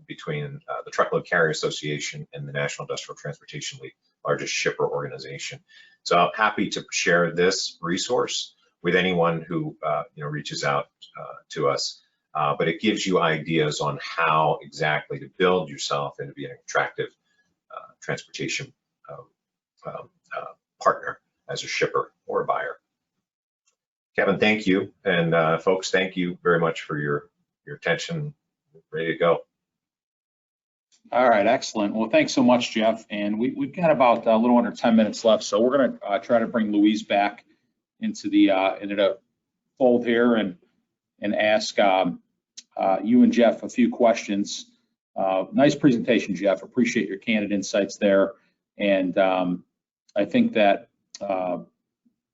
between the Truckload Carrier Association and the National Industrial Transportation League, largest shipper organization. So I'm happy to share this resource with anyone who reaches out to us. But it gives you ideas on how exactly to build yourself and to be an attractive transportation partner as a shipper or a buyer. Kevin, thank you. And folks, thank you very much for your attention. Ready to go. All right, excellent. Well, thanks so much, Jeff. And we've got about a little under 10 minutes left. So we're going to try to bring Luiz back into the fold here and ask you and Jeff a few questions. Nice presentation, Jeff. Appreciate your candid insights there. And I think that a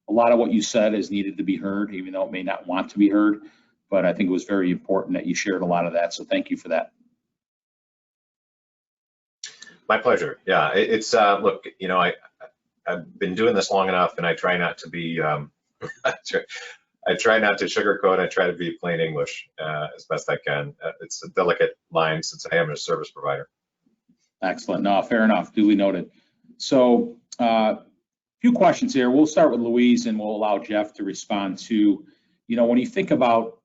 lot of what you said is needed to be heard, even though it may not want to be heard. But I think it was very important that you shared a lot of that. So thank you for that. My pleasure. Yeah, it's look, I've been doing this long enough, and I try not to be, I try not to sugarcoat. I try to be plain English as best I can. It's a delicate line since I am a service provider. Excellent. No, fair enough. Duly noted. So a few questions here. We'll start with Luiz, and we'll allow Jeff to respond to, when you think about,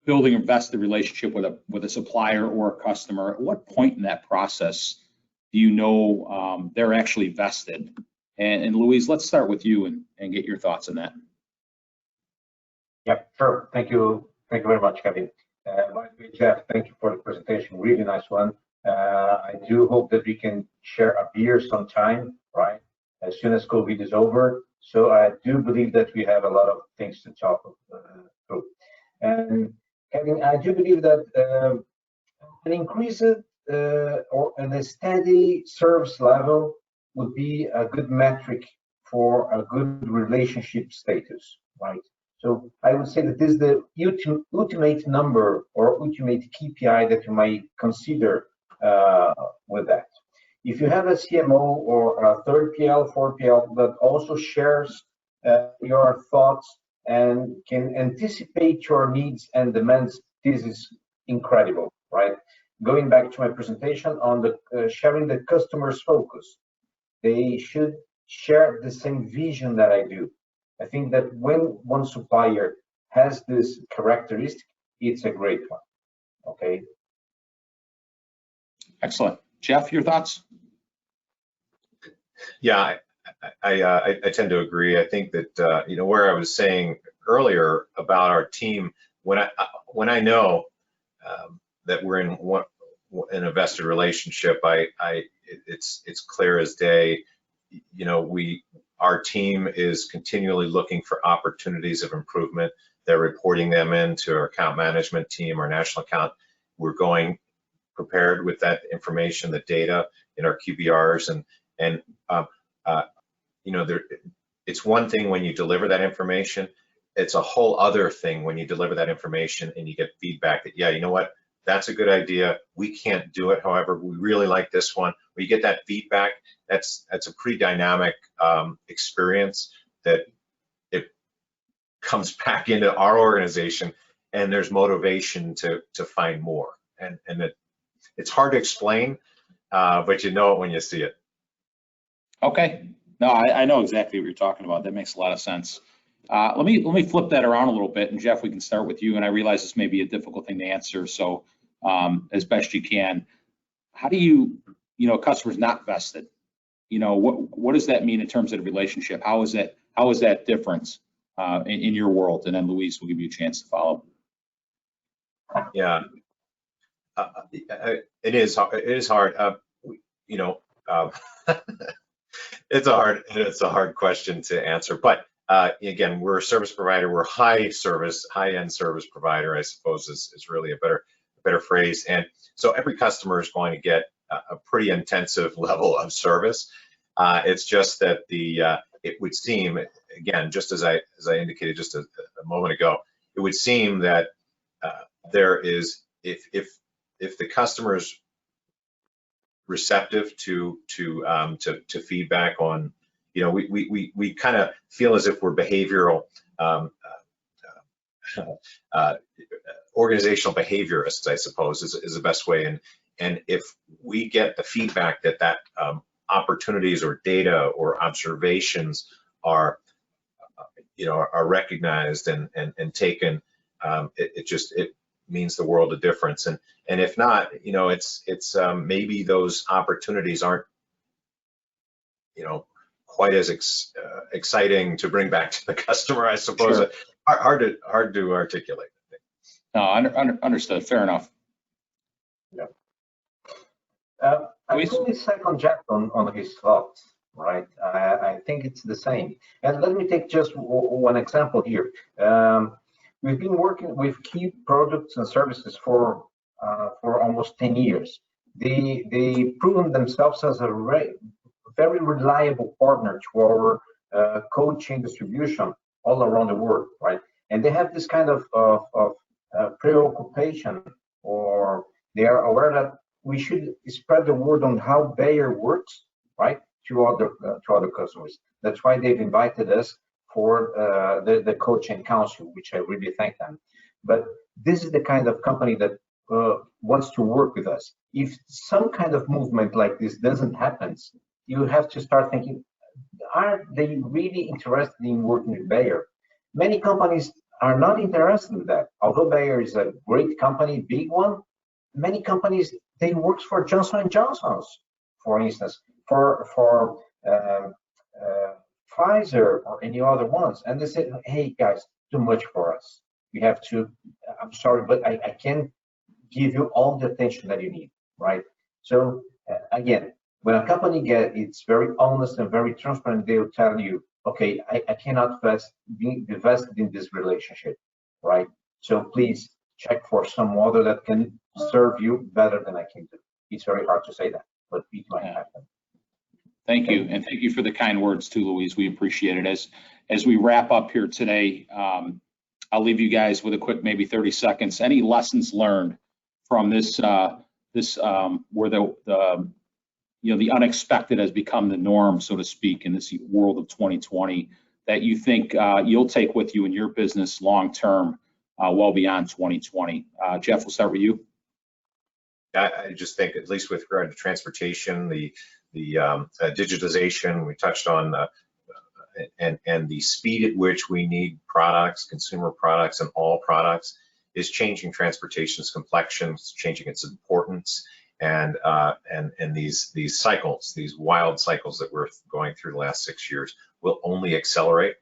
building a vested relationship with a supplier or a customer, at what point in that process do you know they're actually vested? And Luiz, let's start with you and get your thoughts on that. Yeah, sure. Thank you. Thank you very much, Kevin. By the way, Jeff, thank you for the presentation. Really nice one. I do hope that we can share a beer sometime, right? As soon as COVID is over. So I do believe that we have a lot of things to talk through. And Kevin, I do believe that an increased or a steady service level would be a good metric for a good relationship status, right? So I would say that this is the ultimate number or ultimate KPI that you might consider with that. If you have a CMO or a 3PL, 4PL that also shares your thoughts and can anticipate your needs and demands, this is incredible, right? Going back to my presentation on the sharing the customer's focus, they should share the same vision that I do. I think that when one supplier has this characteristic, it's a great one, okay? Excellent. Jeff, your thoughts? Yeah, I tend to agree. I think that where I was saying earlier about our team, when I know that we're in a vested relationship, it's clear as day. Our team is continually looking for opportunities of improvement. They're reporting them into our account management team, our national account. We're going prepared with that information, the data in our QBRs, and you know, it's one thing when you deliver that information. It's a whole other thing when you deliver that information and you get feedback that, yeah, you know what, that's a good idea. We can't do it. However, we really like this one. When you get that feedback, that's a pretty dynamic experience that it comes back into our organization, and there's motivation to find more. And it's hard to explain, but you know it when you see it. Okay. No, I know exactly what you're talking about. That makes a lot of sense. Let me flip that around a little bit, and Jeff, we can start with you. And I realize this may be a difficult thing to answer, so as best you can, how do you know, customers not vested? You know, what does that mean in terms of the relationship? How is that difference in your world? And then Luis will give you a chance to follow. Yeah, it is hard. You know, it's a hard question to answer, but again, we're a service provider. We're high-end service provider, I suppose is really a better phrase. And so every customer is going to get a pretty intensive level of service. It's just that it would seem, again, just as I indicated just a moment ago, it would seem that there is, if the customer's receptive to feedback on, you know, we kind of feel as if we're behavioral, organizational behaviorists, I suppose, is the best way. And if we get the feedback that opportunities or data or observations are, you know, are recognized and taken, it means the world of difference. And if not, you know, it's maybe those opportunities aren't, you know, quite as exciting to bring back to the customer, I suppose. Sure. Hard to articulate. No, understood. Fair enough. Yeah. I fully second Jeff on his thoughts, right? I think it's the same. And let me take just one example here. We've been working with key products and services for almost 10 years. They proven themselves as a very reliable partner to our cold chain distribution all around the world, right? And they have this kind of preoccupation, or they are aware that we should spread the word on how Bayer works, right, to other customers. That's why they've invited us for the Cold Chain Council, which I really thank them. But this is the kind of company that wants to work with us. If some kind of movement like this doesn't happen, you have to start thinking, are they really interested in working with Bayer? Many companies are not interested in that. Although Bayer is a great company, big one, many companies, they work for Johnson & Johnson's, for instance, for Pfizer or any other ones. And they say, hey guys, too much for us. We have to, I'm sorry, but I can't give you all the attention that you need, right? So again, when a company it's very honest and very transparent, they'll tell you, okay, I cannot be vested in this relationship, right? So please check for some other that can serve you better than I can do. It's very hard to say that, but it might happen. Thank you, and thank you for the kind words too, Luis. We appreciate it. As we wrap up here today, I'll leave you guys with a quick, maybe 30 seconds. Any lessons learned from this? Where the unexpected has become the norm, so to speak, in this world of 2020, that you think you'll take with you in your business long term, well beyond 2020. Jeff, we'll start with you. I just think, at least with regard to transportation, the digitization we touched on, and the speed at which we need products, consumer products, and all products is changing transportation's complexion, it's changing its importance, and these cycles, these wild cycles that we're going through the last 6 years will only accelerate,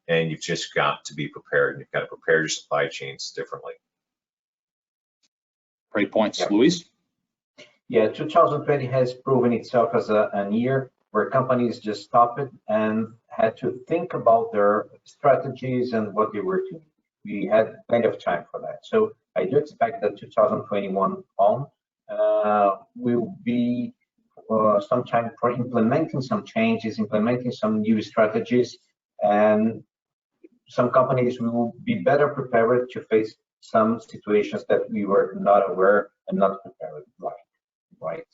and you've just got to be prepared, and you've got to prepare your supply chains differently. Great points. Yeah. Luis? Yeah, 2020 has proven itself as a year where companies just stop it and had to think about their strategies and what they were doing. We had plenty of time for that. So I do expect that 2021 on will be some time for implementing some changes, implementing some new strategies, and some companies will be better prepared to face some situations that we were not aware and not prepared, right?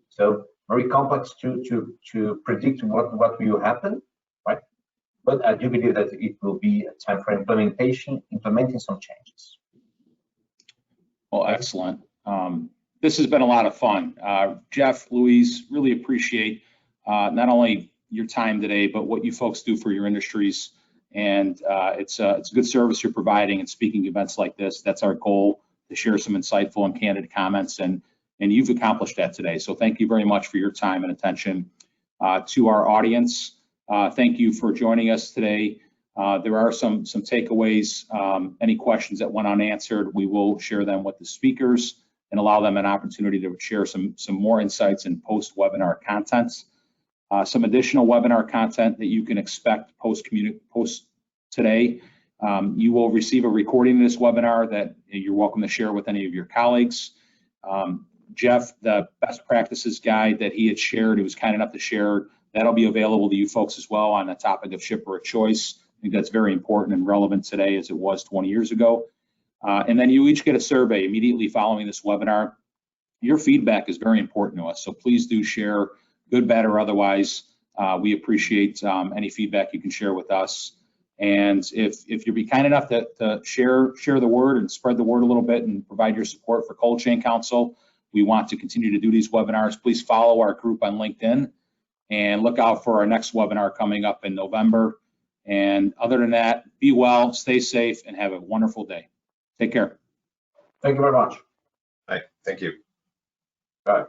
So very complex to predict what will happen, right? But I do believe that it will be a time for implementing some changes. Well, excellent. This has been a lot of fun. Jeff, Luiz, really appreciate not only your time today, but what you folks do for your industries. And it's a good service you're providing and speaking events like this. That's our goal, to share some insightful and candid comments. And you've accomplished that today. So thank you very much for your time and attention. To our audience, thank you for joining us today. There are some takeaways. Any questions that went unanswered, we will share them with the speakers and allow them an opportunity to share some more insights and post-webinar content. Some additional webinar content that you can expect post today. You will receive a recording of this webinar that you're welcome to share with any of your colleagues. Jeff, the best practices guide that he had shared, he was kind enough to share, that'll be available to you folks as well on the topic of shipper of choice. I think that's very important and relevant today as it was 20 years ago. And then you each get a survey immediately following this webinar. Your feedback is very important to us, so please do share, good, bad, or otherwise. We appreciate any feedback you can share with us. And if you'd be kind enough to share the word and spread the word a little bit and provide your support for Cold Chain Council, we want to continue to do these webinars. Please follow our group on LinkedIn and look out for our next webinar coming up in November. And other than that, be well, stay safe, and have a wonderful day. Take care. Thank you very much. Hi, thank you. Bye.